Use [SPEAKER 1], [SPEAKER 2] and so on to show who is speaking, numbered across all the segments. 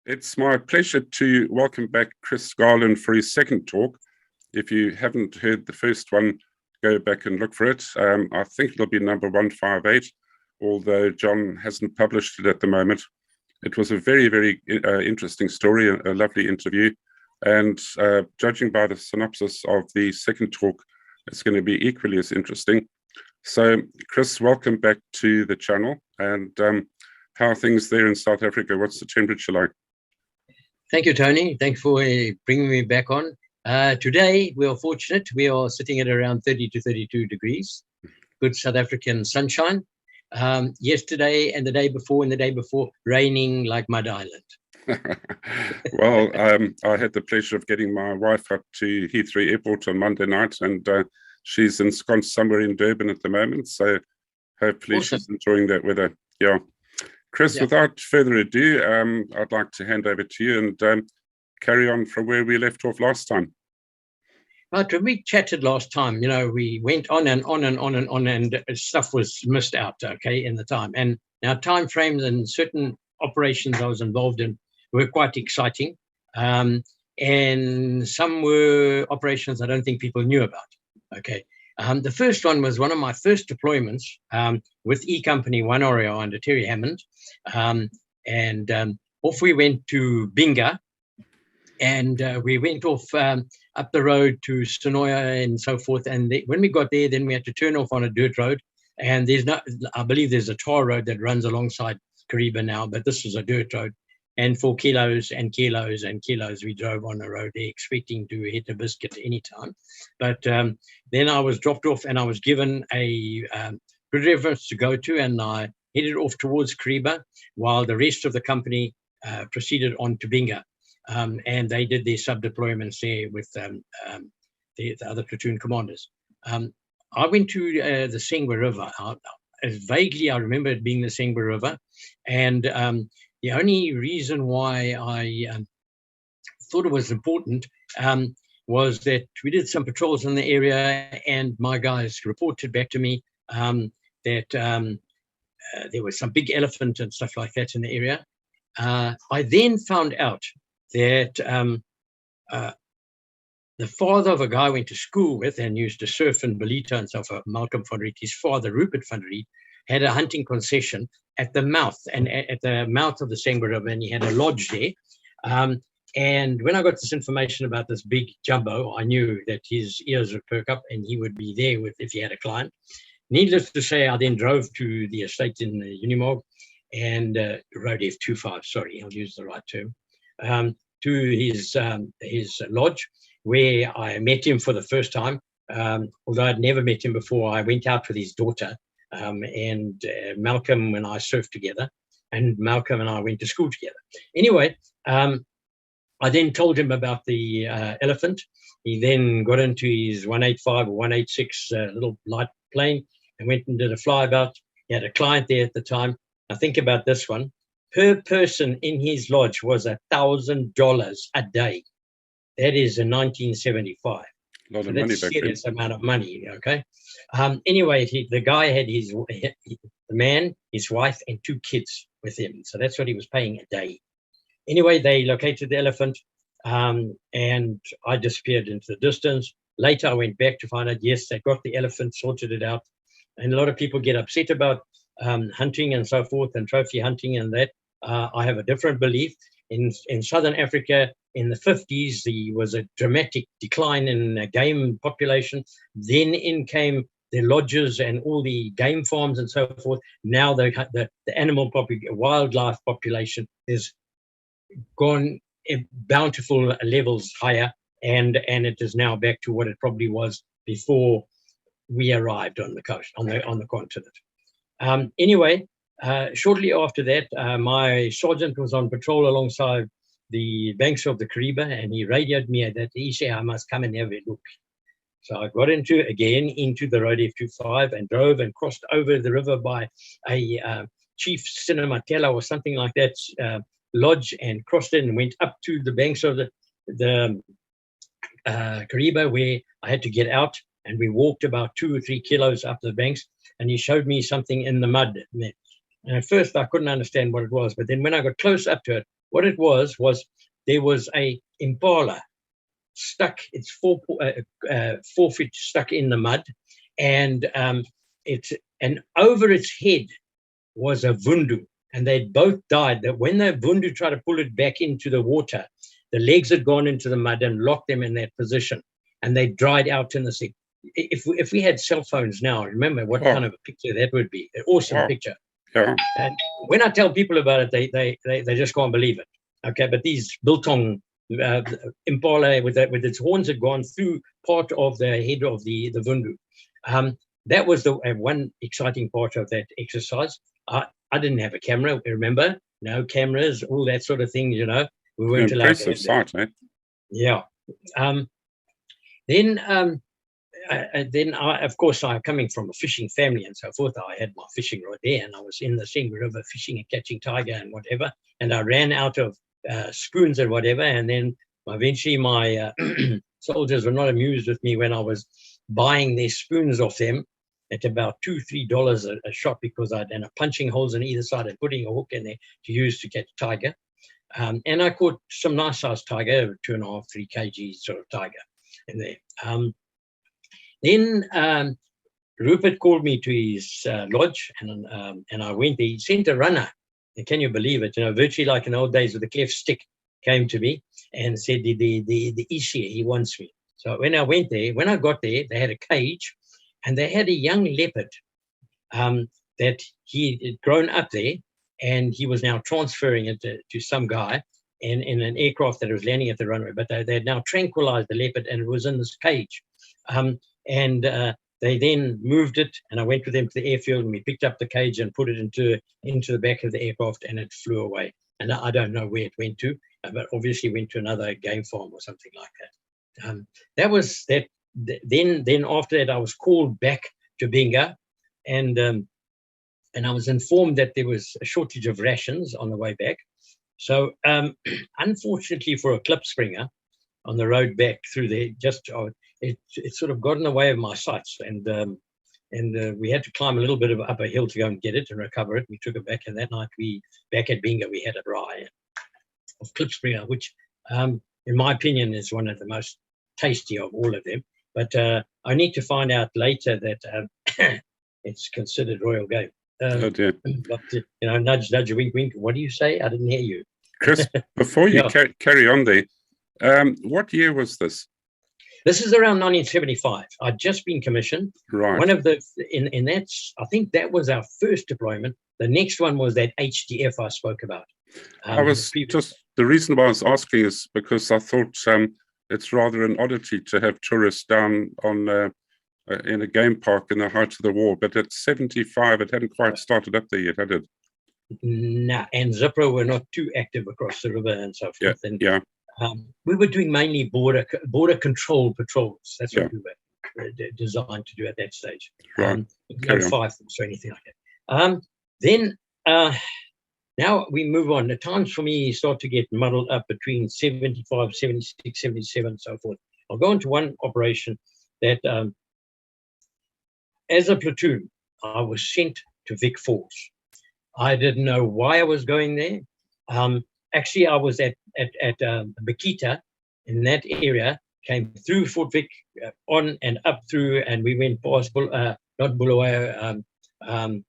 [SPEAKER 1] It's my pleasure to welcome back Chris Garland for his second talk. If you haven't heard the first one, go back and look for it. I think it'll be number 158, although John hasn't published it at the moment. It was a very, very interesting story, a lovely interview. And judging by the synopsis of the second talk, it's going to be equally as interesting. So, Chris, welcome back to the channel. And how are things there in South Africa? What's the temperature like?
[SPEAKER 2] Thank you, Tony. Thanks for bringing me back on. Today, we are fortunate. We are sitting at around 30 to 32 degrees. Good South African sunshine. Yesterday and the day before, raining like Mud Island.
[SPEAKER 1] Well, I had the pleasure of getting my wife up to Heathrow Airport on Monday night, and she's ensconced somewhere in Durban at the moment. So hopefully she's enjoying that weather. Yeah. Chris, without further ado, I'd like to hand over to you and carry on from where we left off last time.
[SPEAKER 2] Right, when we chatted last time, we went on and on and on and on, and stuff was missed out, okay, in the time. And now time frames and certain operations I was involved in were quite exciting. And some were operations I don't think people knew about, okay. The first one was one of my first deployments with E-Company 1 RAR under Terry Hammond. And off we went to Binga, and we went off up the road to Sonoya and so forth. And when we got there, then we had to turn off on a dirt road. And I believe there's a tar road that runs alongside Kariba now, but this was a dirt road. And for kilos and kilos and kilos, we drove on the road there expecting to hit a biscuit any time. But then I was dropped off and I was given a good reference to go to, and I headed off towards Kariba while the rest of the company proceeded on to Binga. And they did their sub-deployments there with the other platoon commanders. I went to the Sengwe River. Vaguely, I remember it being the Sengwe River. And the only reason why I thought it was important was that we did some patrols in the area, and my guys reported back to me that there was some big elephant and stuff like that in the area. I then found out that the father of a guy I went to school with and used to surf in Belita and so forth, Malcolm van Riet, his father, Rupert van Riet, had a hunting concession at the mouth of the Sengwe River, and he had a lodge there. And when I got this information about this big jumbo, I knew that his ears would perk up and he would be there if he had a client. Needless to say, I then drove to the estate in Unimog and Road F25, sorry, I'll use the right term, to his lodge, where I met him for the first time. Although I'd never met him before, I went out with his daughter, and Malcolm and I surfed together, and Malcolm and I went to school together. Anyway, I then told him about the elephant. He then got into his 185 or 186 little light plane and went and did a flyabout. He had a client there at the time. Now think about this one. Per person in his lodge was $1,000 a day. That is in 1975.
[SPEAKER 1] A lot of money back then.
[SPEAKER 2] That's amount of money, okay? Anyway, the guy had the man, his wife, and 2 kids with him. So that's what he was paying a day. Anyway, they located the elephant, and I disappeared into the distance. Later, I went back to find out, yes, they got the elephant, sorted it out. And a lot of people get upset about hunting and so forth, and trophy hunting and that. I have a different belief. In Southern Africa, in the 50s, there was a dramatic decline in game population. Then in came the lodges and all the game farms and so forth. Now the animal wildlife population has gone bountiful levels higher, and it is now back to what it probably was before we arrived on the coast, on the continent. Anyway, shortly after that, my sergeant was on patrol alongside the banks of the Kariba, and he radioed me that he said I must come and have a look. So I got into the Road F25 and drove and crossed over the river by a Chief Cinematella or something like that lodge, and crossed it and went up to the banks of the Kariba, where I had to get out, and we walked about 2 or 3 kilos up the banks, and he showed me something in the mud. And at first I couldn't understand what it was, but then when I got close up to it, what it was there was a impala stuck, it's 4 feet stuck in the mud, and over its head was a vundu, and they'd both died. That when the vundu tried to pull it back into the water, the legs had gone into the mud and locked them in that position, and they dried out in the sea. If we had cell phones now, remember what kind of a picture that would be. An awesome picture.
[SPEAKER 1] Yeah.
[SPEAKER 2] And when I tell people about it, they just can't believe it. Okay, but these biltong impala with its horns had gone through part of the head of the vundu. That was the one exciting part of that exercise. I didn't have a camera, remember? No cameras, all that sort of thing, you know. We weren't allowed to.
[SPEAKER 1] Impressive sight, eh?
[SPEAKER 2] Yeah. Then I, of course, I'm coming from a fishing family and so forth. I had my fishing rod there, and I was in the Seng River fishing and catching tiger and whatever. And I ran out of spoons and whatever. And then eventually my soldiers were not amused with me when I was buying their spoons off them at about $2-3 a shot, because I'd done punching holes on either side and putting a hook in there to use to catch tiger. And I caught some nice sized tiger, 2.5, 3 kg sort of tiger in there. Then Rupert called me to his lodge, and I went there. He sent a runner, and can you believe it? You know, virtually like in the old days with a cleft stick, came to me and said, the Ishi, he wants me. So when I went there, when I got there, they had a cage, and they had a young leopard that he had grown up there, and he was now transferring it to some guy in an aircraft that was landing at the runway. But they had now tranquilized the leopard, and it was in this cage. And they then moved it, and I went with them to the airfield, and we picked up the cage and put it into the back of the aircraft, and it flew away. And I don't know where it went to, but obviously went to another game farm or something like that. That was that. Then after that, I was called back to Benga, and I was informed that there was a shortage of rations on the way back. So unfortunately for a klipspringer on the road back through there, it sort of got in the way of my sights, and we had to climb a little bit up a hill to go and get it and recover it. We took it back, and that night back at Benga we had a RAR of klipspringer, which in my opinion is one of the most tasty of all of them. But I need to find out later that it's considered royal game.
[SPEAKER 1] Oh dear.
[SPEAKER 2] But, you know, nudge, nudge, wink, wink. What do you say? I didn't hear you.
[SPEAKER 1] Chris, before you carry on there, what year was this?
[SPEAKER 2] This is around 1975. I'd just been commissioned.
[SPEAKER 1] Right.
[SPEAKER 2] One of the, in that, I think that was our first deployment. The next one was that HDF I spoke about.
[SPEAKER 1] The reason why I was asking is because I thought it's rather an oddity to have tourists down on in a game park in the height of the war, but at 75, it hadn't quite started up there yet, had it?
[SPEAKER 2] No, and Zipro were not too active across the river and so forth.
[SPEAKER 1] Yeah.
[SPEAKER 2] We were doing mainly border control patrols. That's what we were designed to do at that stage.
[SPEAKER 1] Right.
[SPEAKER 2] No five or anything like that. Then now we move on. The times for me start to get muddled up between 75, 76, 77, and so forth. I'll go into one operation that, as a platoon, I was sent to Vic Falls. I didn't know why I was going there. Actually, I was at Bakita in that area, came through Fort Vic, on and up through, and we went past, not Bulawayo, we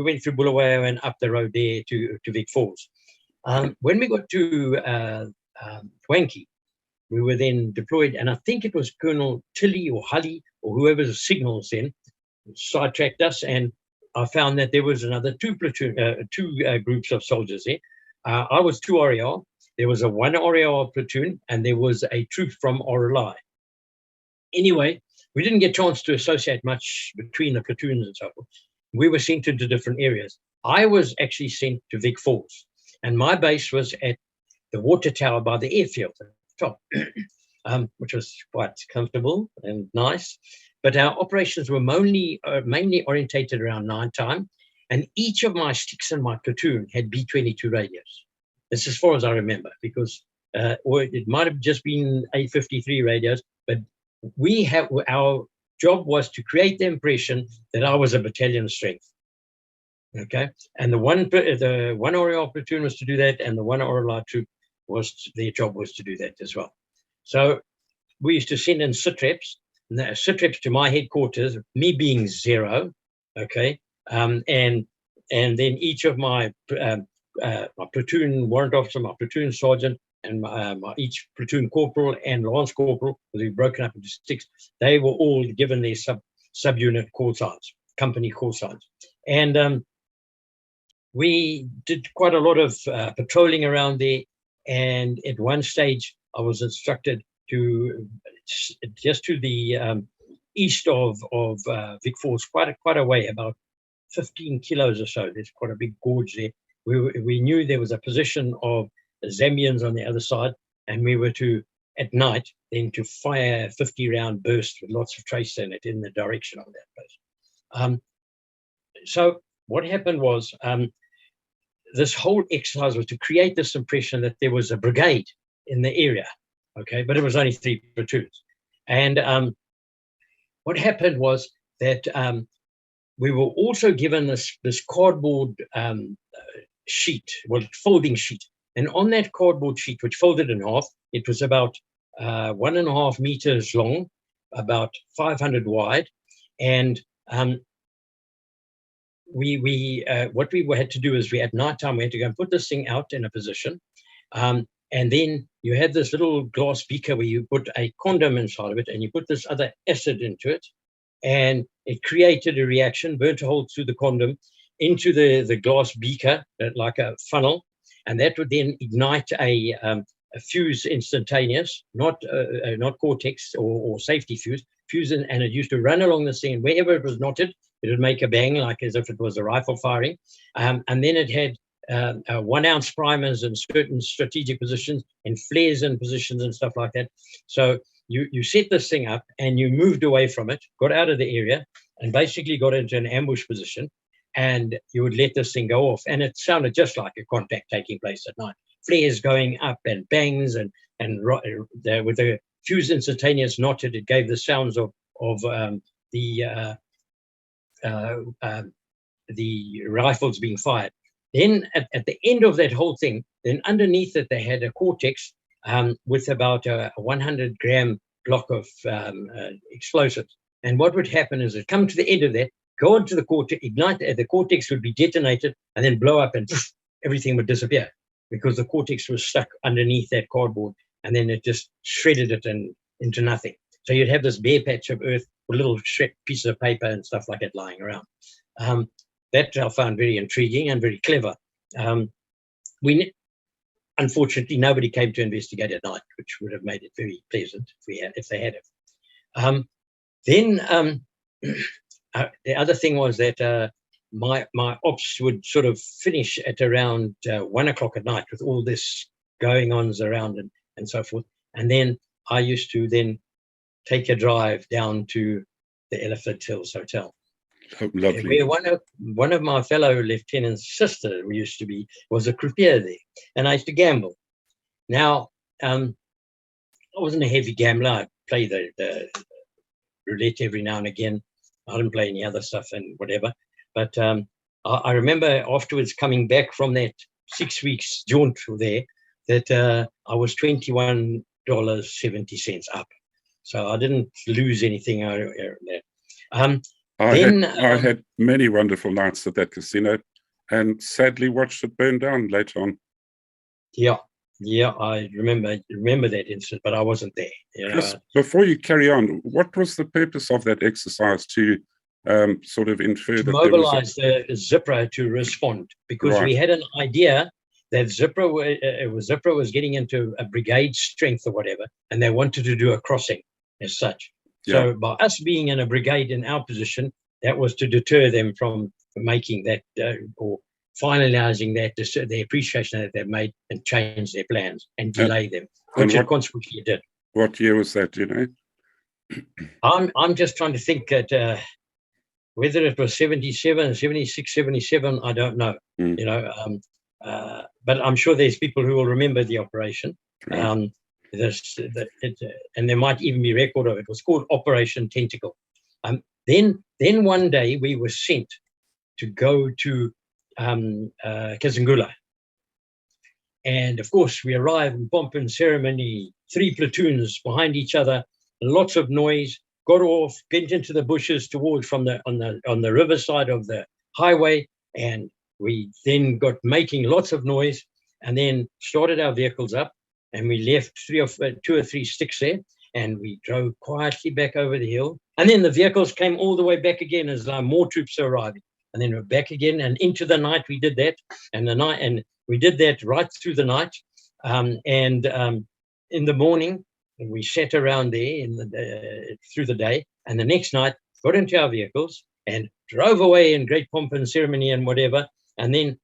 [SPEAKER 2] went through Bulawayo and up the road there to Vic Falls. When we got to Twanky, we were then deployed, and I think it was Colonel Tilly or Hully or whoever's signals then sidetracked us, and I found that there was another two groups of soldiers there. I was 2 RAR. There was a 1 RAR platoon, and there was a troop from RLI. Anyway, we didn't get a chance to associate much between the platoons and so forth. We were sent into different areas. I was actually sent to Vic Falls, and my base was at the water tower by the airfield at the top, which was quite comfortable and nice. But our operations were mainly orientated around night time, and each of my sticks in my platoon had B-22 radios. That's as far as I remember, because or it might have just been A-53 radios, but our job was to create the impression that I was a battalion strength. Okay, and the one RAR platoon was to do that, and the one RLR troop their job was to do that as well. So we used to send in sit-reps to my headquarters, me being 0, okay, and then each of my platoon warrant officer, my platoon sergeant, and each platoon corporal and lance corporal, because we broken up into 6, they were all given their subunit call signs, company call signs, and we did quite a lot of patrolling around there. And at one stage, I was instructed to just to the east of Vic Falls, quite a way, about 15 kilos or so. There's quite a big gorge there. We knew there was a position of the Zambians on the other side, and we were to, at night, then to fire 50-round burst with lots of trace in it in the direction of that place. So what happened was, this whole exercise was to create this impression that there was a brigade in the area, okay, but it was only 3 platoons. And what happened was that we were also given this cardboard sheet, folding sheet. And on that cardboard sheet, which folded in half, it was about 1.5 meters long, about 500 wide. And what we had to do is, at nighttime, we had to go and put this thing out in a position. And then you had this little glass beaker where you put a condom inside of it, and you put this other acid into it, and it created a reaction, burnt a hole through the condom into the glass beaker, like a funnel, and that would then ignite a fuse instantaneous, not cortex or safety fuse, and it used to run along the thing, and wherever it was knotted, it would make a bang, like as if it was a rifle firing. And then it had 1-ounce primers in certain strategic positions and flares in positions and stuff like that. So you set this thing up and you moved away from it, got out of the area, and basically got into an ambush position, and you would let this thing go off. And it sounded just like a contact taking place at night. Flares going up and bangs, and with the fuse instantaneous knotted, it gave the sounds of the rifles being fired. Then at the end of that whole thing, then underneath it, they had a cortex with about a 100-gram block of explosives. And what would happen is it'd come to the end of that, go into the cortex, ignite, the cortex would be detonated, and then blow up, and everything would disappear, because the cortex was stuck underneath that cardboard, and then it just shredded it into nothing. So you'd have this bare patch of earth with little pieces of paper and stuff like that lying around. That I found very intriguing and very clever. Unfortunately, nobody came to investigate at night, which would have made it very pleasant if they had it. Then the other thing was that my ops would sort of finish at around 1 o'clock at night, with all this going on around and so forth. And then I used to then take a drive down to the Elephant Hills Hotel.
[SPEAKER 1] Lovely.
[SPEAKER 2] Where one of my fellow lieutenant's sister was a croupier there, and I used to gamble. Now, I wasn't a heavy gambler. I'd play the roulette every now and again. I didn't play any other stuff and whatever. But I remember afterwards coming back from that 6 weeks jaunt there, that I was $21.70 up. So I didn't lose anything out of that.
[SPEAKER 1] I had many wonderful nights at that casino, and sadly watched it burn down later on.
[SPEAKER 2] Yeah, I remember that incident, but I wasn't there.
[SPEAKER 1] Chris, before you carry on, what was the purpose of that exercise to sort of infer that
[SPEAKER 2] mobilize the ZIPRA to respond? Because we had an idea that ZIPRA was getting into a brigade strength or whatever, and they wanted to do a crossing as such. So by us being in a brigade in our position, that was to deter them from making that or finalizing that, the appreciation that they've made, and change their plans and delay them, which it consequently did.
[SPEAKER 1] What year was that, do you know?
[SPEAKER 2] I'm just trying to think that whether it was 77, 76, 77, I don't know. But I'm sure there's people who will remember the operation. Right. And there might even be record of it. It was called Operation Tentacle. Then one day we were sent to go to Kazangula. And of course, we arrive in pomp and ceremony, 3 platoons behind each other, lots of noise, got off, went into the bushes towards on the riverside of the highway, and we then got making lots of noise, and then started our vehicles up, and we left 2 or 3 sticks there, and we drove quietly back over the hill. And then the vehicles came all the way back again as more troops are arriving. And then we're back again, and into the night we did that, and we did that right through the night. In the morning, we sat around there through the day, and the next night got into our vehicles and drove away in great pomp and ceremony and whatever. And then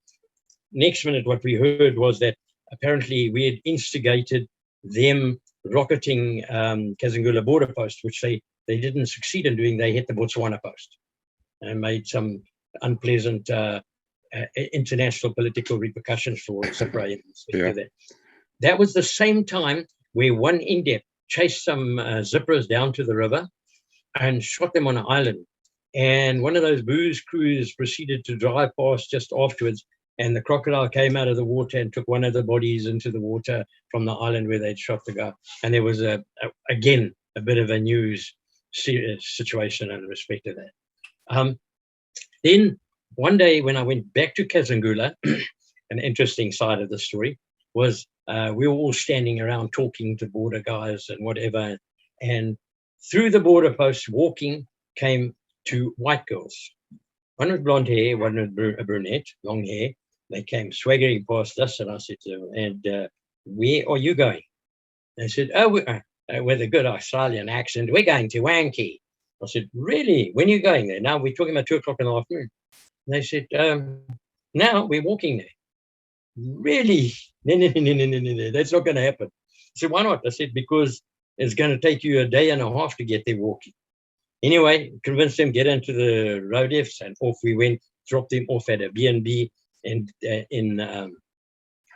[SPEAKER 2] next minute, what we heard was that apparently we had instigated them rocketing Kazangula border post, which they didn't succeed in doing. They hit the Botswana post and made some unpleasant international political repercussions for Zipra. Yeah. That was the same time where one Indian chased some Zipras down to the river and shot them on an island. And one of those booze crews proceeded to drive past just afterwards, and the crocodile came out of the water and took one of the bodies into the water from the island where they'd shot the guy. And there was again a bit of a news situation in respect to that. Then one day when I went back to Kazangula, an interesting side of the story was we were all standing around talking to border guys and whatever, and through the border post walking came 2 white girls. One with blonde hair, one with a brunette, long hair. They came swaggering past us, and I said to them, and where are you going? They said, oh, with a good Australian accent, we're going to Wanky. I said, really? When are you going there? Now we're talking about 2 o'clock in the afternoon. And they said, now we're walking there. Really? No, that's not going to happen. I said, why not? I said, because it's going to take you a day and a half to get there walking. Anyway, convinced them, get into the Rhodesia, and off we went, dropped them off at a B&B in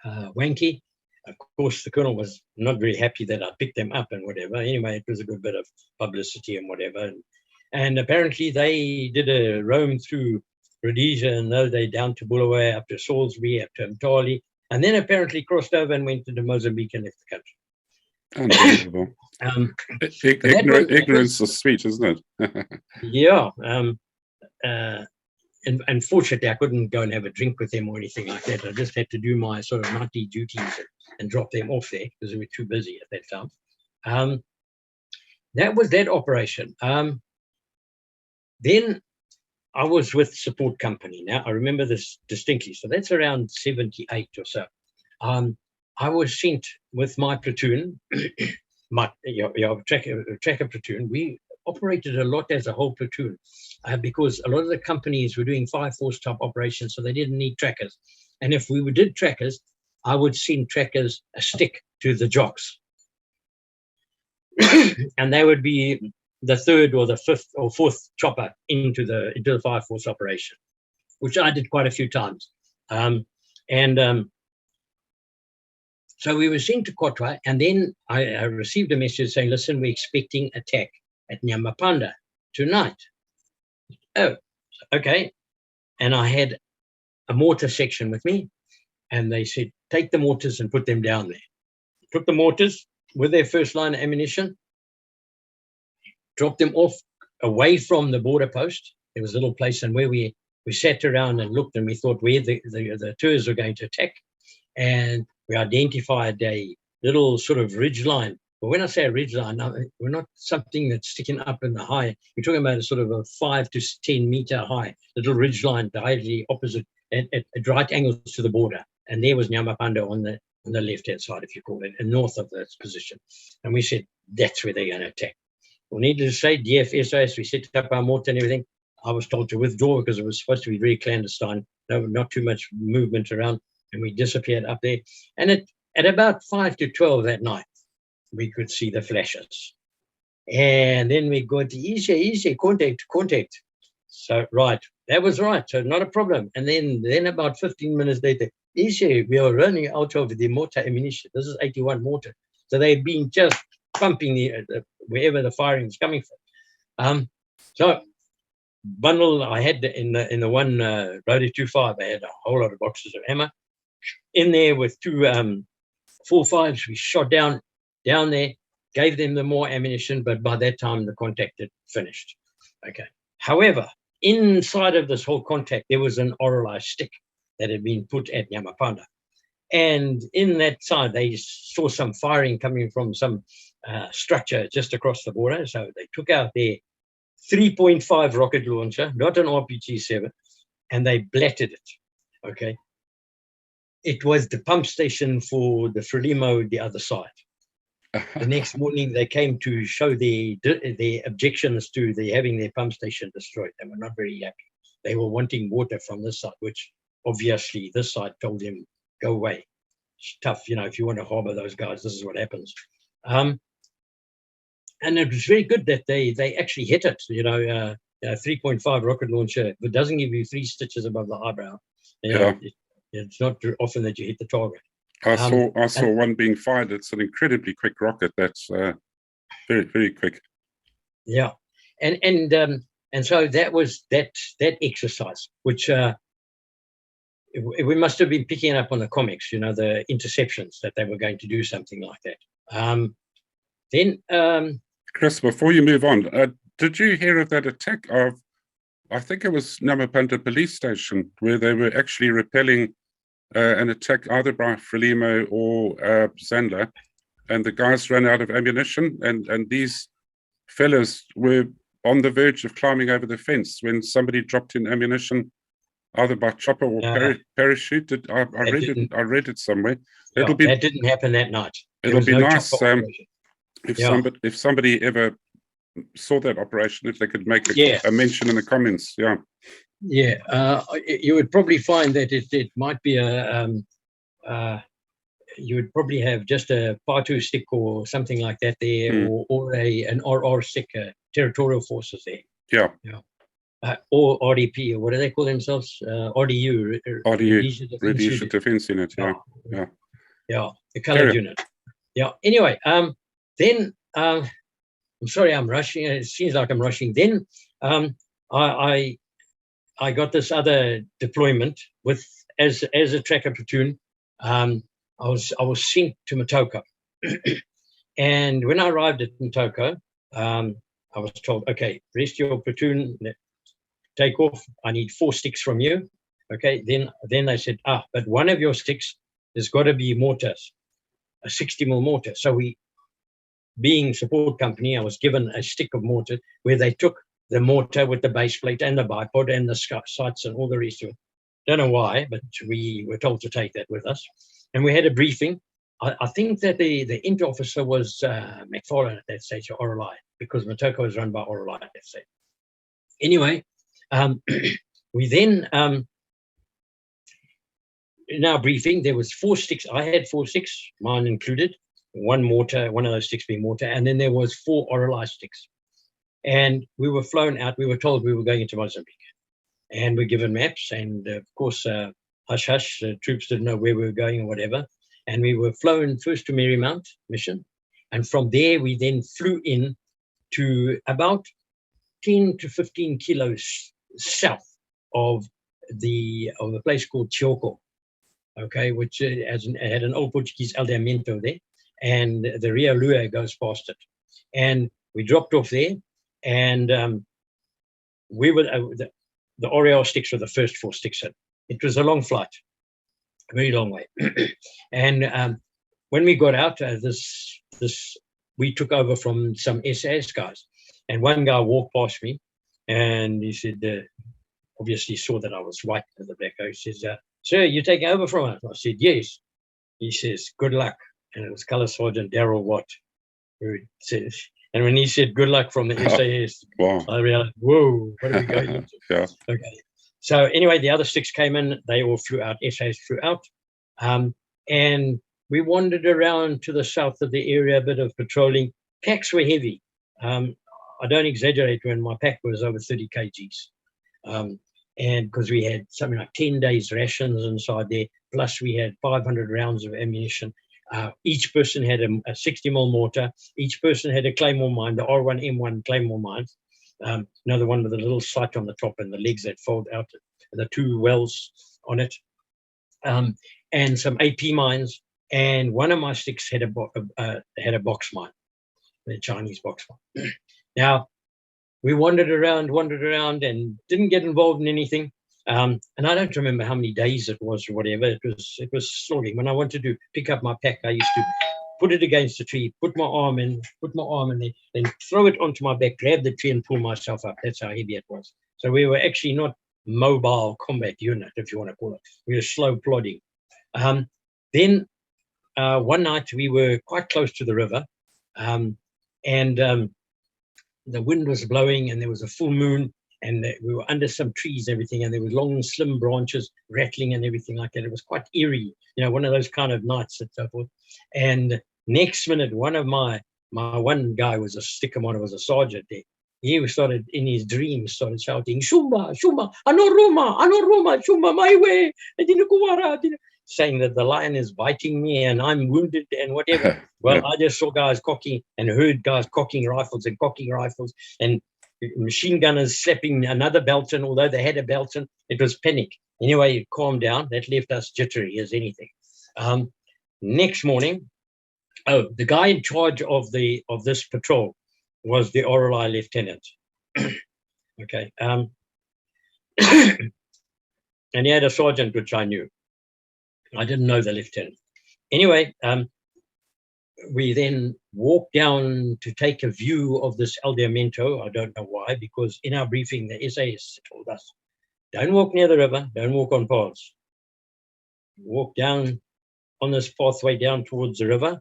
[SPEAKER 2] Wanky. Of course, the colonel was not very happy that I picked them up and whatever. Anyway, it was a good bit of publicity and whatever. And apparently they did a roam through Rhodesia, and though they down to Bulawayo, up to Salisbury, up to Mtali, and then apparently crossed over and went into Mozambique and left the country.
[SPEAKER 1] Unbelievable. Ignorance is sweet, isn't it?
[SPEAKER 2] Yeah. And unfortunately, I couldn't go and have a drink with them or anything like that. I just had to do my sort of nightly duties and drop them off there because we were too busy at that time. That was that operation. Then I was with support company. Now, I remember this distinctly. So that's around 78 or so. I was sent with my platoon, tracker platoon. We operated a lot as a whole platoon because a lot of the companies were doing 5-force type operations, so they didn't need trackers. And if we did trackers, I would send trackers a stick to the jocks. And they would be the 3rd or the 5th or 4th chopper into the 5-force operation, which I did quite a few times. So we were sent to Kotwa, and then I received a message saying, listen, we're expecting attack at Nyamapanda tonight. Oh, okay. And I had a mortar section with me, and they said, take the mortars and put them down there. Took the mortars with their first line of ammunition, dropped them off away from the border post. There was a little place, and where we sat around and looked, and we thought where the tours were going to attack. And we identified a little sort of ridge line. But when I say a ridge line, we're not something that's sticking up in the high. We're talking about a sort of a 5 to 10 meter high little ridge line directly opposite at right angles to the border. And there was Nyamapanda on the left-hand side, if you call it, and north of that position. And we said, that's where they're going to attack. Well, needless to say, DFSOS, we set up our mortar and everything. I was told to withdraw because it was supposed to be very clandestine. No, not too much movement around. And we disappeared up there. And at about 5 to 12 that night, we could see the flashes. And then we got easy, contact. So, right, that was right. So not a problem. And then about 15 minutes later, we are running out of the mortar ammunition. This is 81 mortar. So they've been just pumping wherever the firing is coming from. So bundle I had in the one Rhodesia 25, I had a whole lot of boxes of ammo in there with two 4.5s. We shot down there, gave them the more ammunition, but by that time the contact had finished. Okay. However, inside of this whole contact, there was an RLI stick that had been put at Nyamapanda. And in that side, they saw some firing coming from some structure just across the border. So they took out their 3.5 rocket launcher, not an RPG-7, and they blatted it. Okay. It was the pump station for the Frelimo the other side. The next morning, they came to show their objections to having their pump station destroyed. They were not very happy. They were wanting water from this side, which obviously this side told them, go away. It's tough, if you want to harbor those guys, this is what happens. And it was very good that they actually hit it, 3.5 rocket launcher. If it doesn't give you 3 stitches above the eyebrow, it's not often that you hit the target.
[SPEAKER 1] I saw one being fired. It's an incredibly quick rocket. That's very, very quick.
[SPEAKER 2] Yeah, and so that was that exercise, which we must have been picking up on the comics. The interceptions that they were going to do something like that. Then,
[SPEAKER 1] Chris, before you move on, did you hear of that attack of? I think it was Nyamapanda police station, where they were actually repelling an attack either by Frelimo or Zandler, and the guys ran out of ammunition, and these fellas were on the verge of climbing over the fence when somebody dropped in ammunition, either by chopper or parachute. I read it somewhere.
[SPEAKER 2] That didn't happen that night.
[SPEAKER 1] It'll be nice if somebody ever saw that operation, if they could make a mention in the comments.
[SPEAKER 2] You would probably find that it might be you would probably have just a Patu stick or something like that there, or an RR stick, territorial forces there. Or RDP, or what do they call themselves? RDU,
[SPEAKER 1] Rhodesia Defense Unit.
[SPEAKER 2] The colored unit. Anyway, then I'm sorry, I'm rushing. It seems like I'm rushing. Then I got this other deployment as a tracker platoon. I was sent to Motoko, and when I arrived at Motoko, I was told, okay, rest your platoon, take off. I need 4 sticks from you. Okay, then they said, but one of your sticks has got to be mortars, a 60mm mortar. So we, being support company, I was given a stick of mortar where they took the mortar with the base plate and the bipod and the sights and all the rest of it. Don't know why, but we were told to take that with us. And we had a briefing. I think that the inter officer was McFarlane at that stage, or RLI, because Motoko was run by RLI at that stage. Anyway, we then, in our briefing, there was 4 sticks. I had 4 sticks, mine included, one mortar, one of those sticks being mortar, and then there was 4 RLI sticks. And we were flown out. We were told we were going into Mozambique, and we're given maps. And of course, hush hush, troops didn't know where we were going or whatever. And we were flown first to Marymount mission, and from there we then flew in to about 10 to 15 kilos south of the place called Chioko, okay, which had an old Portuguese aldeamento there, and the Rio Lua goes past it. And we dropped off there, and we were the RAR sticks were the first 4 sticks in. It was a long flight, a very long way. And when we got out, we took over from some SAS guys, and one guy walked past me, and he said, obviously saw that I was white at the back. He says, "Sir, you taking over from us?" I said, "Yes." He says, "Good luck." And it was Colour Sergeant Darrell Watt who says, and when he said good luck from the SAS,
[SPEAKER 1] wow.
[SPEAKER 2] I realized, whoa, what are we going into? Okay. So anyway, the other sticks came in, they all flew out, SAS flew out. And we wandered around to the south of the area, a bit of patrolling. Packs were heavy. I don't exaggerate when my pack was over 30 kgs. And because we had something like 10 days rations inside there, plus we had 500 rounds of ammunition. Each person had a 60mm mortar. Each person had a Claymore mine, the R1M1 Claymore mines. Another one with a little sight on the top and the legs that fold out, the two wells on it, and some AP mines. And one of my sticks had a box mine, the Chinese box mine. Now, we wandered around and didn't get involved in anything. And I don't remember how many days it was or whatever. It was slogging. When I wanted to pick up my pack, I used to put it against the tree, put my arm in there, then throw it onto my back, grab the tree and pull myself up. That's how heavy it was. So we were actually not mobile combat unit, if you want to call it. We were slow plodding. Then one night we were quite close to the river, and the wind was blowing and there was a full moon, and we were under some trees and everything, and there was long, slim branches rattling and everything like that. It was quite eerie, one of those kind of nights and so forth. And next minute, one of my one guy was a sticker monitor, was a sergeant there. He started, in his dreams, started shouting, "Shumba, Shumba, Anoroma, Shumba, my way," saying that the lion is biting me and I'm wounded and whatever. Well, I just saw guys cocking and heard guys cocking rifles and machine gunners slapping another Belton, although they had a Belton. It was panic. Anyway, it calmed down. That left us jittery as anything. Next morning, the guy in charge of this patrol was the RAR lieutenant. Okay. And he had a sergeant, which I knew. I didn't know the lieutenant. Anyway, we then walked down to take a view of this El Diamento. I don't know why, because in our briefing, the SAS told us, don't walk near the river, don't walk on paths. Walk down on this pathway down towards the river.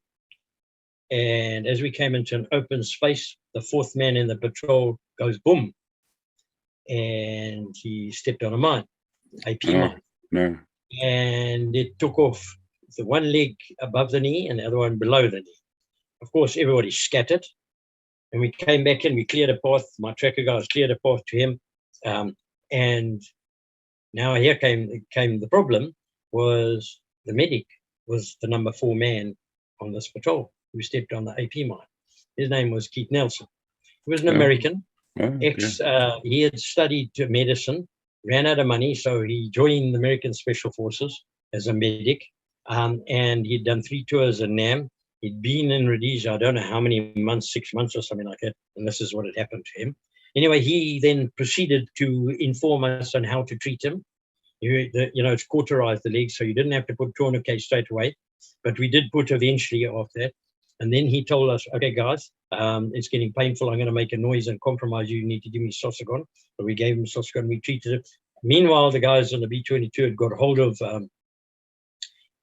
[SPEAKER 2] And as we came into an open space, the fourth man in the patrol goes boom. And he stepped on a mine, AP mine.
[SPEAKER 1] No.
[SPEAKER 2] And it took off the one leg above the knee and the other one below the knee. Of course, everybody scattered. And we came back in, we cleared a path. My tracker guys cleared a path to him. And now here came the problem, was the medic was the number 4 man on this patrol who stepped on the AP mine. His name was Keith Nelson. He was an American. He had studied medicine, ran out of money, so he joined the American Special Forces as a medic. And he'd done 3 tours in NAM. He'd been in Rhodesia, I don't know how many months, 6 months or something like that. And this is what had happened to him. Anyway, he then proceeded to inform us on how to treat him. It's cauterized the legs, so you didn't have to put tourniquet straight away. But we did put eventually after that. And then he told us, okay, guys, it's getting painful. I'm going to make a noise and compromise you. You need to give me Sosagon. So we gave him Sosagon. We treated him. Meanwhile, the guys on the B-22 had got hold of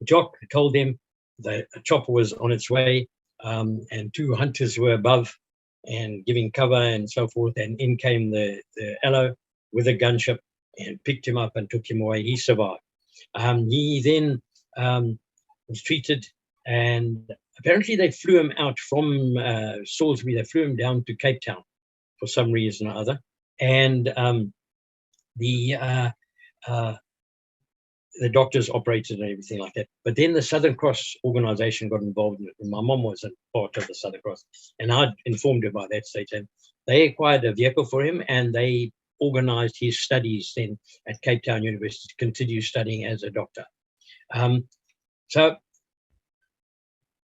[SPEAKER 2] Jock, told them the chopper was on its way, and 2 hunters were above and giving cover and so forth. And in came the LO with a gunship and picked him up and took him away. He survived. He then was treated, and apparently they flew him out from Salisbury. They flew him down to Cape Town for some reason or other. And the doctors operated and everything like that. But then the Southern Cross organization got involved in it. And my mom was a part of the Southern Cross. And I'd informed her by that stage. And they acquired a vehicle for him, and they organized his studies then at Cape Town University to continue studying as a doctor. So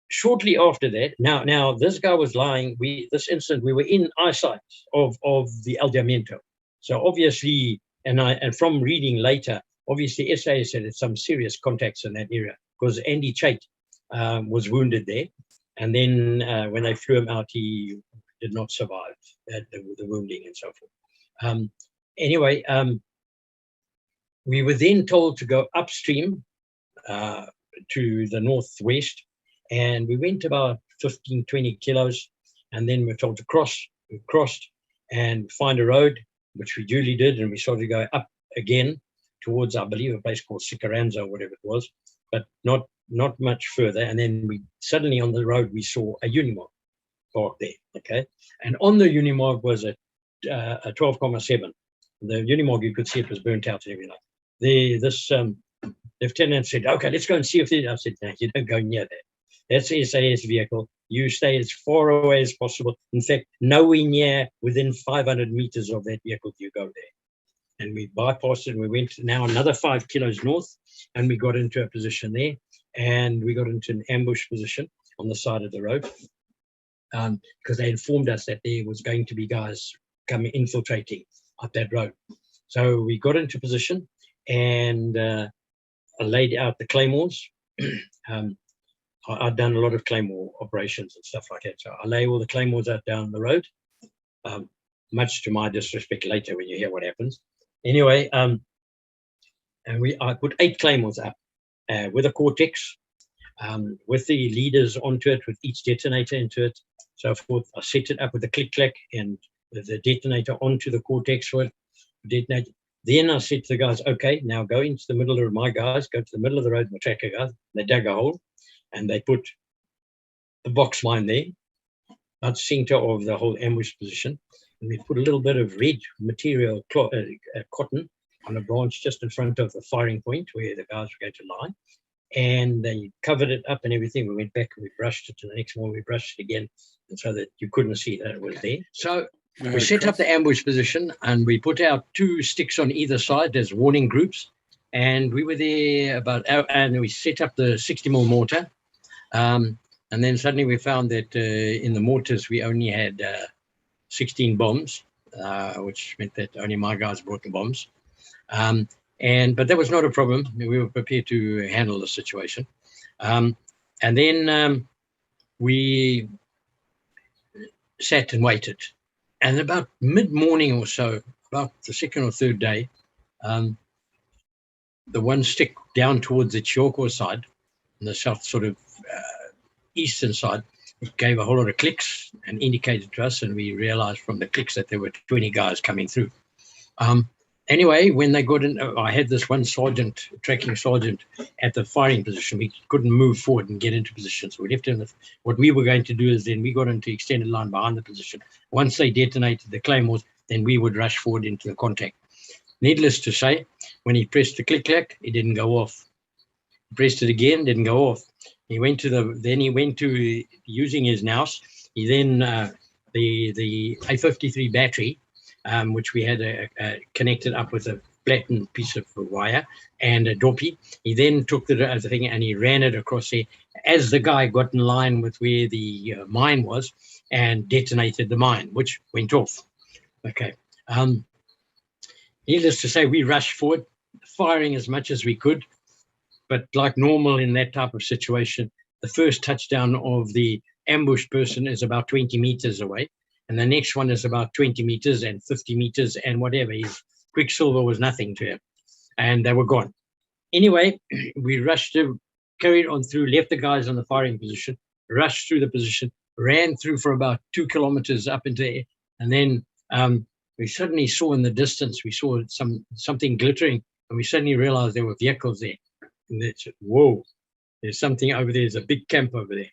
[SPEAKER 2] shortly after that, now this guy was lying. This incident, we were in eyesight of the El Diamento. So obviously, and from reading later, obviously SAS had some serious contacts in that area, because Andy Chait was wounded there. And then when they flew him out, he did not survive the wounding and so forth. Anyway, we were then told to go upstream to the northwest, and we went about 15, 20 kilos, and then we were told to cross. We crossed and find a road, which we duly did, and we started to go up again towards, I believe, a place called Sikaranza or whatever it was, but not much further. And then we suddenly on the road, we saw a Unimog parked there, okay? And on the Unimog was a 12,7. The Unimog, you could see it was burnt out and everything. This lieutenant said, okay, let's go and see if it. I said, no, you don't go near that. that's the SAS vehicle. You stay as far away as possible. In fact, nowhere near within 500 meters of that vehicle you go there. And we bypassed it, and we went now another 5 kilos north, and we got into a position there, and we got into an ambush position on the side of the road, because they informed us that there was going to be guys coming, infiltrating up that road. So we got into position, and I laid out the claymores. I'd done a lot of claymore operations and stuff like that. So I lay all the claymores out down the road, much to my disrespect later when you hear what happens. Anyway, and I put 8 claymores up with a Cortex, with the leaders onto it, with each detonator into it, so forth. I set it up with a click-clack and the detonator onto the Cortex for it, detonate. Then I said to the guys, okay, now go into the middle of my guys, go to the middle of the road, my tracker guys. They dug a hole, and they put the box mine there, about center of the whole ambush position. And we put a little bit of red material, cotton, on a branch just in front of the firing point where the guys were going to lie. And they covered it up and everything. We went back and we brushed it. And the next morning we brushed it again, and so that you couldn't see that it was there. So we set up the ambush position, and we put out 2 sticks on either side as warning groups. And we were there and we set up the 60mm mortar. And then suddenly we found that in the mortars we only had 16 bombs, which meant that only my guys brought the bombs. But that was not a problem. We were prepared to handle the situation. And then we sat and waited. And about mid-morning or so, about the 2nd or 3rd day, the one stick down towards the Chioko side, on the south sort of eastern side, it gave a whole lot of clicks and indicated to us, and we realized from the clicks that there were 20 guys coming through. Anyway, when they got in, I had this one sergeant, tracking sergeant, at the firing position. We couldn't move forward and get into position, so we left him. What we were going to do is then we got into extended line behind the position. Once they detonated the claymores, then we would rush forward into the contact. Needless to say, when he pressed the click-clack, it didn't go off. He pressed it again, didn't go off. He went to using his nous. He then the A53 battery, which we had connected up with a flattened piece of wire and a doppy. He then took the thing and he ran it across there as the guy got in line with where the mine was and detonated the mine, which went off. Okay. Needless to say, we rushed forward, firing as much as we could. But like normal in that type of situation, the first touchdown of the ambush person is about 20 meters away. And the next one is about 20 meters and 50 meters and whatever. His quicksilver was nothing to him. And they were gone. Anyway, we rushed to, carried on through, left the guys on the firing position, rushed through the position, ran through for about 2 kilometers up into the air. And then we suddenly saw in the distance, we saw something glittering, and we suddenly realized there were vehicles there. And they said, whoa, there's something over there. There's a big camp over there.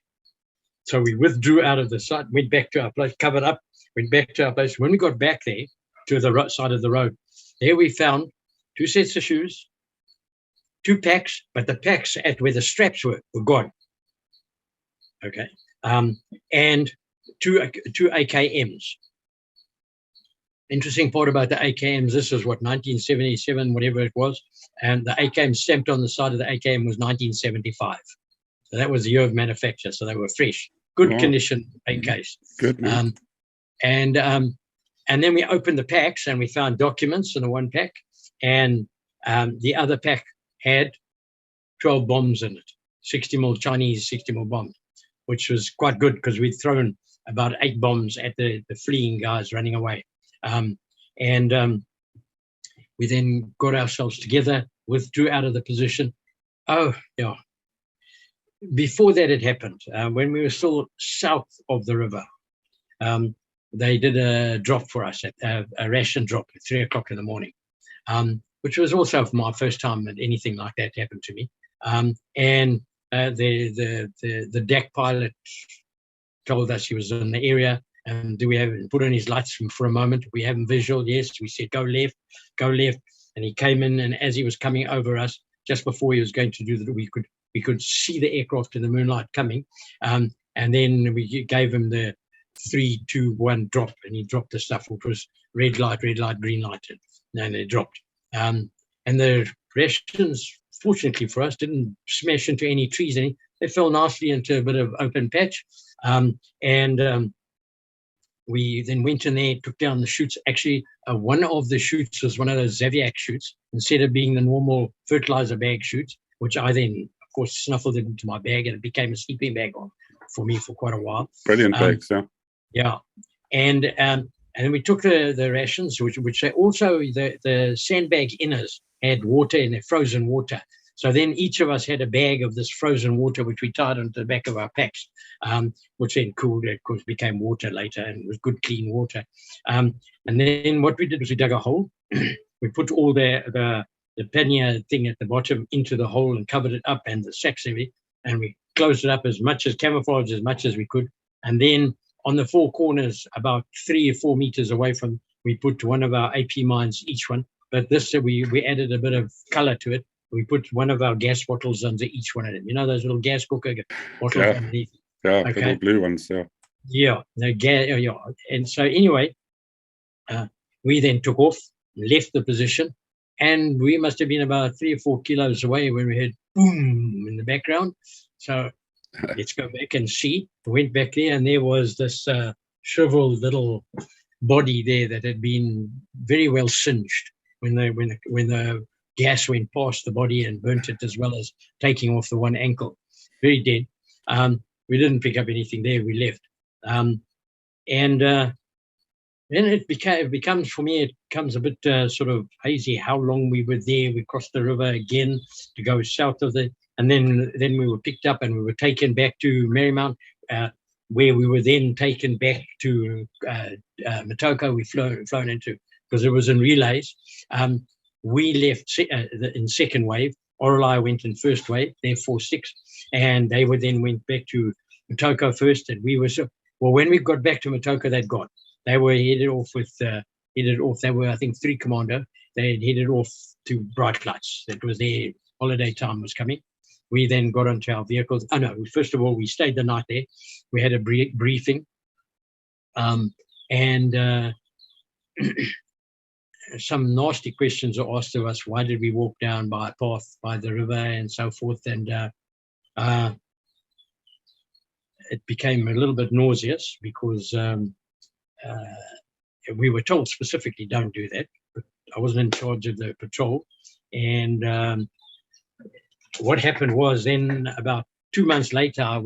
[SPEAKER 2] So we withdrew out of the site, went back to our place, covered up, went back to our place. When we got back there to the right side of the road, there we found 2 sets of shoes, 2 packs, but the packs at where the straps were gone. Okay. And two AKMs. Interesting part about the AKMs, this is what, 1977, whatever it was, and the AKM stamped on the side of the AKM was 1975. So that was the year of manufacture, so they were fresh, good condition AKs.
[SPEAKER 1] Good, man.
[SPEAKER 2] And then we opened the packs and we found documents in the one pack, and the other pack had 12 bombs in it, 60mm Chinese 60mm bombs, which was quite good because we'd thrown about 8 bombs at the fleeing guys running away. We then got ourselves together, withdrew out of the position. Oh, yeah. Before that had happened, when we were still south of the river, they did a drop for us, a ration drop at 3 o'clock in the morning, which was also my first time that anything like that happened to me. The deck pilot told us he was in the area. And do we have put on his lights for a moment? We have him visual. Yes, we said go left, and he came in. And as he was coming over us, just before he was going to do that, we we could see the aircraft in the moonlight coming. And then we gave him the 3, 2, 1 drop, and he dropped the stuff, which was red light, green light, and they dropped. And the rations, fortunately for us, didn't smash into any trees. They fell nicely into a bit of open patch. We then went in there, took down the chutes. Actually, one of the chutes was one of those Zaviak chutes, instead of being the normal fertilizer bag chutes, which I then, of course, snuffled it into my bag, and it became a sleeping bag for me for quite a while.
[SPEAKER 1] Brilliant bags, yeah.
[SPEAKER 2] Yeah. And then we took the rations, which they also, the sandbag inners had water in it, frozen water. So then each of us had a bag of this frozen water, which we tied onto the back of our packs, which then cooled. It, of course, became water later, and it was good, clean water. And then what we did was we dug a hole. We put all the pannier thing at the bottom into the hole and covered it up, and the sacks of it, and we closed it up as much as we could. And then on the 4 corners, about 3 or 4 meters away from, we put one of our AP mines, each one. But this, we added a bit of color to it. We put one of our gas bottles under each one of them. You know, those little gas cooker bottles underneath.
[SPEAKER 1] Yeah, okay. Little blue ones, yeah.
[SPEAKER 2] Yeah, yeah. And so anyway, we then took off, left the position, and we must have been about 3 or 4 kilos away when we heard boom in the background. So let's go back and see. We went back there, and there was this shriveled little body there that had been very well singed when the gas went past the body and burnt it, as well as taking off the one ankle. Very dead. We didn't pick up anything there. We left. And then it becomes, for me, it becomes a bit sort of hazy how long we were there. We crossed the river again to go south of and then we were picked up and we were taken back to Marymount, where we were then taken back to Motoko. We flown into, because it was in relays. We left in second wave. Orali went in first wave, therefore 6, and they then went back to Motoko first. And we were when we got back to Motoko, they'd gone. They were headed off. They were, I think, 3 commando. They had headed off to Bright Lights. That was their holiday time was coming. We then got onto our vehicles. Oh no! First of all, we stayed the night there. We had a briefing, and some nasty questions are asked of us. Why did we walk down by a path by the river and so forth? And it became a little bit nauseous because we were told specifically, don't do that. But I wasn't in charge of the patrol. And what happened was then about 2 months later, I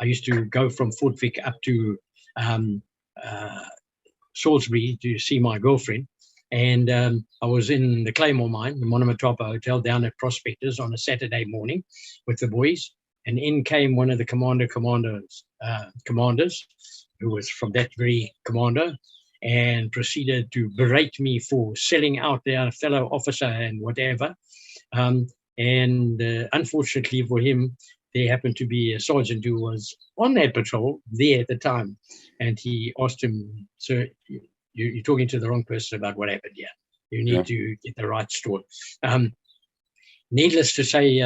[SPEAKER 2] used to go from Fort Vic up to Salisbury to see my girlfriend. And I was in the Claymore mine, the Monomotopa Hotel down at Prospectors on a Saturday morning with the boys. And in came one of the commanders, who was from that very commando, and proceeded to berate me for selling out their fellow officer and whatever. And unfortunately for him, there happened to be a sergeant who was on that patrol there at the time. And he asked him, "Sir, you're talking to the wrong person about what happened here. You need to get the right story." Needless to say,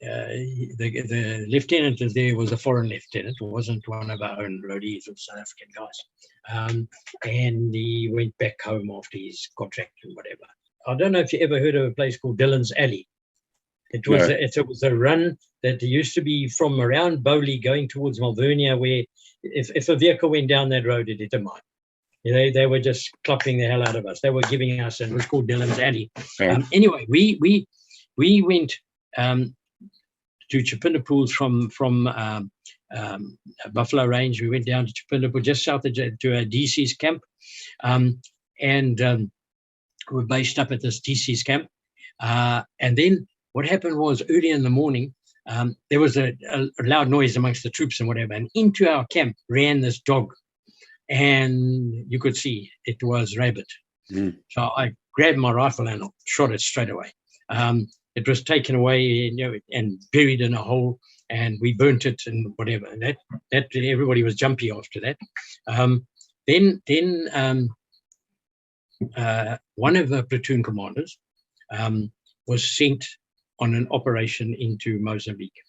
[SPEAKER 2] the lieutenant there was a foreign lieutenant. It wasn't one of our own Rhodesia or South African guys. And he went back home after his contract and whatever. I don't know if you ever heard of a place called Dillon's Alley. It was a run that used to be from around Bowley going towards Malvernia, where if a vehicle went down that road, it hit a mine. They were just clapping the hell out of us. They were giving us, and it was called Dillon's Alley. Anyway, we went to Chipindapool from Buffalo Range. We went down to Chipindapool, just south to a DC's camp, and we're based up at this DC's camp. And then what happened was early in the morning, there was a loud noise amongst the troops and whatever, and into our camp ran this dog. And you could see it was rabbit. So I grabbed my rifle and shot it straight away. It was taken away, and buried in a hole, and we burnt it and whatever. And that everybody was jumpy after that. Then one of the platoon commanders was sent on an operation into Mozambique.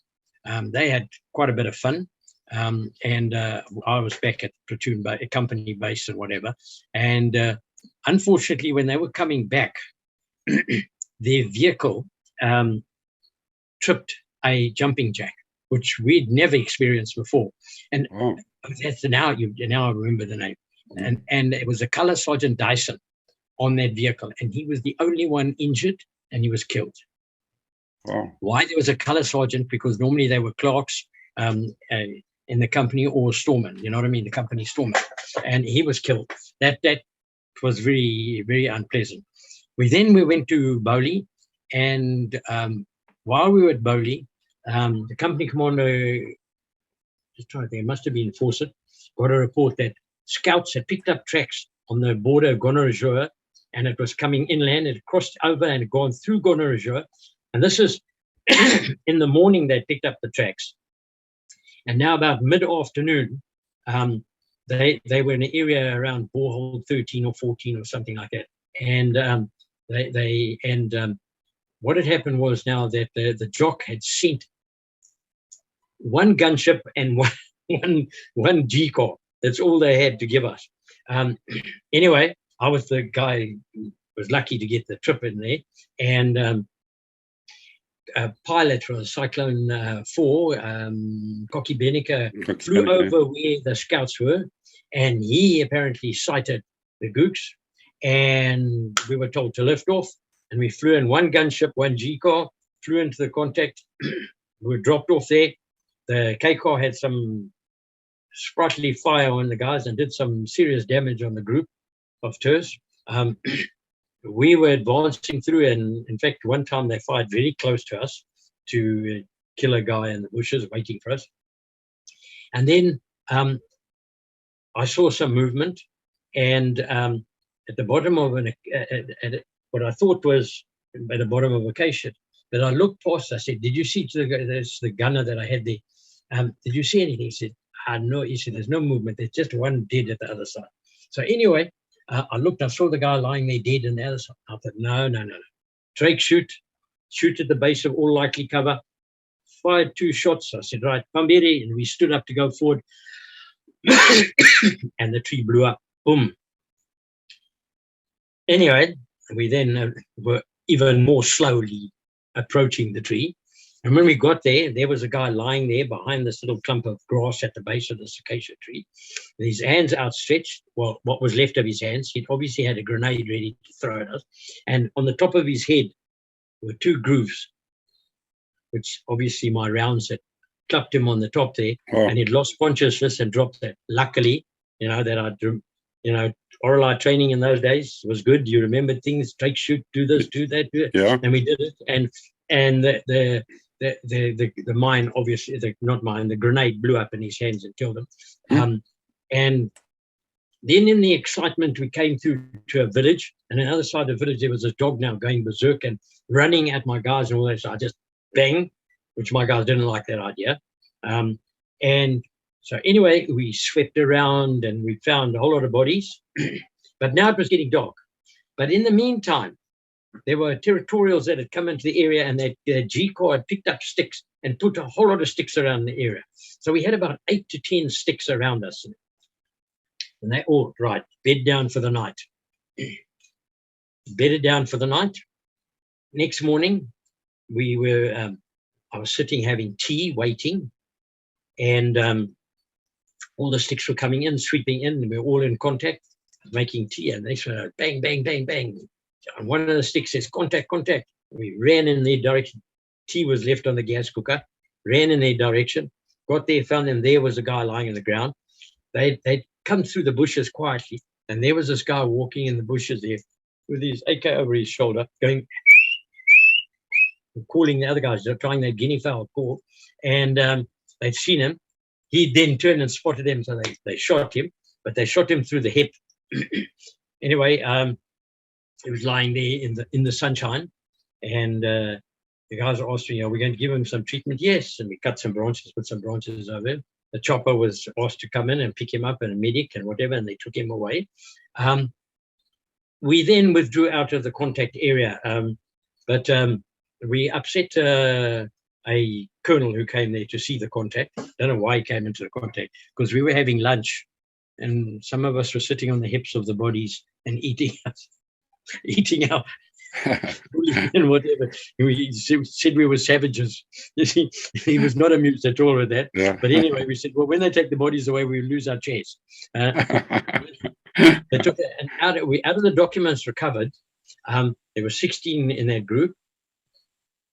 [SPEAKER 2] They had quite a bit of fun. And I was back at platoon company base and whatever. And unfortunately, when they were coming back, their vehicle tripped a jumping jack, which we'd never experienced before. And that's now I remember the name. And it was a Colour Sergeant Dyson on that vehicle, and he was the only one injured, and he was killed.
[SPEAKER 1] Wow. Why
[SPEAKER 2] there was a Colour Sergeant? Because normally they were clerks in the company or storeman, you know what I mean, the company storeman, and he was killed. That was very, very unpleasant. We went to Bowley, and while we were at Bowley, the company commander, just trying to think, it must have been Fawcett, got a report that scouts had picked up tracks on the border of Gonarezhou, and it was coming inland. It crossed over and gone through Gonarezhou, and this is in the morning they picked up the tracks. And now about mid-afternoon, they were in an area around borehole 13 or 14 or something like that. And what had happened was now that the jock had sent one gunship and one G-car. That's all they had to give us. Anyway, I was the guy who was lucky to get the trip in there. And a pilot from Cyclone 4, Cocky Benica, flew over where the scouts were, and he apparently sighted the gooks, and we were told to lift off, and we flew in one gunship, one G-car, flew into the contact. We were dropped off there. The K-car had some sprightly fire on the guys and did some serious damage on the group of tours. We were advancing through, and in fact, one time they fired very close to us to kill a guy in the bushes waiting for us. And then I saw some movement, and at the bottom of what I thought was at the bottom of a K-shit, but I looked past. I said, "Did you see the gunner that I had there? Did you see anything?" He said, "No." He said, "There's no movement. There's just one dead at the other side." So anyway, I looked, I saw the guy lying there dead on the other side. I thought, no. Drake, shoot at the base of all likely cover. Fired 2 shots. I said, right, Pamberi, and we stood up to go forward. And the tree blew up. Boom. Anyway, we then were even more slowly approaching the tree. And when we got there, there was a guy lying there behind this little clump of grass at the base of the acacia tree, with his hands outstretched. Well, what was left of his hands. He'd obviously had a grenade ready to throw at us. And on the top of his head were 2 grooves, which obviously my rounds had clapped him on the top there. Oh. And he'd lost consciousness and dropped that. Luckily, RLI training in those days was good. You remembered things, take, shoot, do this, do that, do it. Yeah. And we did it. And the mine, obviously, the grenade blew up in his hands and killed him. And then in the excitement, we came through to a village, and on the other side of the village, there was a dog now going berserk and running at my guys and all that. So I just bang, which my guys didn't like that idea. And so anyway, we swept around and we found a whole lot of bodies, but now it was getting dark. But in the meantime, there were territorials that had come into the area, and their G-car had picked up sticks and put a whole lot of sticks around the area. So we had about 8 to 10 sticks around us. And they all, right, bed down for the night. Bedded down for the night. Next morning, I was sitting having tea, waiting, and all the sticks were coming in, sweeping in, and we were all in contact, making tea, and they started bang, bang, bang, bang. And one of the sticks says, contact. We ran in their direction. Tea was left on the gas cooker, ran in their direction, got there, found them. There was a guy lying on the ground. They'd come through the bushes quietly, and there was this guy walking in the bushes there with his AK over his shoulder, going, calling the other guys, trying their guinea fowl call. And they'd seen him. He then turned and spotted them, so they shot him, but they shot him through the hip. Anyway, he was lying there in the sunshine, and the guys were asking, are we going to give him some treatment? Yes. And we cut some branches, put some branches over him. The chopper was asked to come in and pick him up, and a medic and whatever, and they took him away. We then withdrew out of the contact area, but we upset a colonel who came there to see the contact. Don't know why he came into the contact, because we were having lunch and some of us were sitting on the hips of the bodies and eating our and whatever. He said we were savages. You see, he was not amused at all with that.
[SPEAKER 1] Yeah.
[SPEAKER 2] But anyway, we said, well, when they take the bodies away, we lose our chairs. They took it, and out of the documents recovered, there were 16 in that group.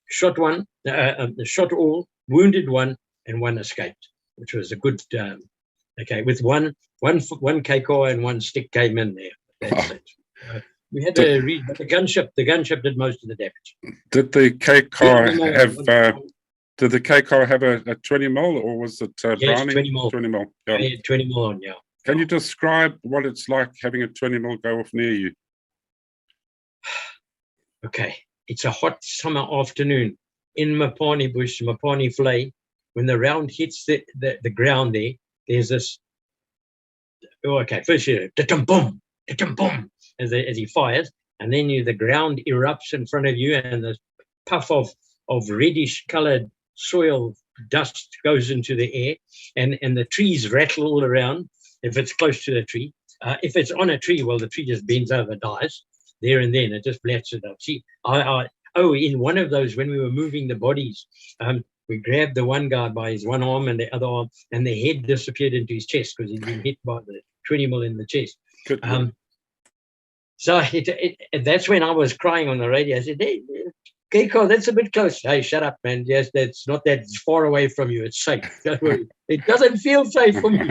[SPEAKER 2] Shot one, shot all, wounded one, and one escaped, which was a good. Okay, with one KCOR and one stick came in there. That's it. We had to read, but the gunship did most of the damage.
[SPEAKER 1] Did the KCOR have a 20 mil, or was it
[SPEAKER 2] yes,
[SPEAKER 1] Browning?
[SPEAKER 2] 20 mil.
[SPEAKER 1] 20 mil.
[SPEAKER 2] Yeah. 20 mil on, yeah.
[SPEAKER 1] Can you describe what it's like having a 20 mil go off near you?
[SPEAKER 2] Okay, it's a hot summer afternoon in Mapani bush, Mapani Flay. When the round hits the ground there's this. Oh, okay, first you boom, boom, as he fires, and then the ground erupts in front of you, and the puff of reddish colored soil dust goes into the air, and the trees rattle all around if it's close to the tree. If it's on a tree, well, the tree just bends over, dies there and then. It just blats it up. See, in one of those, when we were moving the bodies, we grabbed the one guy by his one arm and the other arm, and the head disappeared into his chest because he'd been hit by the 20 mil in the chest. So that's when I was crying on the radio. I said, hey, KCOR, that's a bit close. Hey, shut up, man. Yes, that's not that far away from you. It's safe. Don't worry. It doesn't feel safe for me.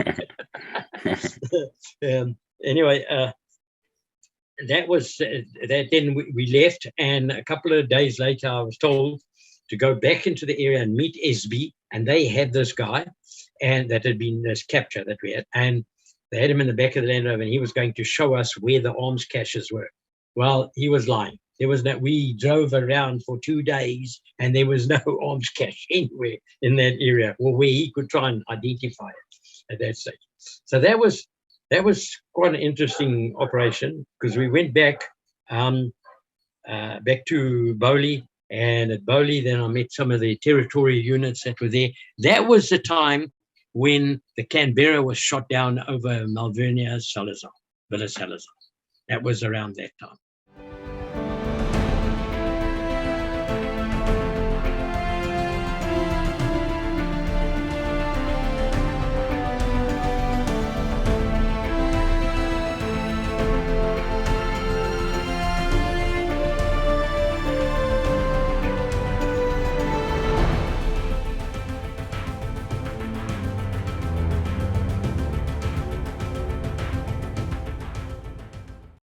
[SPEAKER 2] Anyway, that was that. Then we left, and a couple of days later, I was told to go back into the area and meet SB, and they had this guy, and that had been this capture that we had, and they had him in the back of the Land Rover, and he was going to show us where the arms caches were. Well, he was lying. There was no. We drove around for 2 days, and there was no arms cache anywhere in that area, or where he could try and identify it at that stage. So that was quite an interesting operation, because we went back to Bowley. And at Bowley, then I met some of the territorial units that were there. That was the time when the Canberra was shot down over Malvernia, Villa Salazar. That was around that time.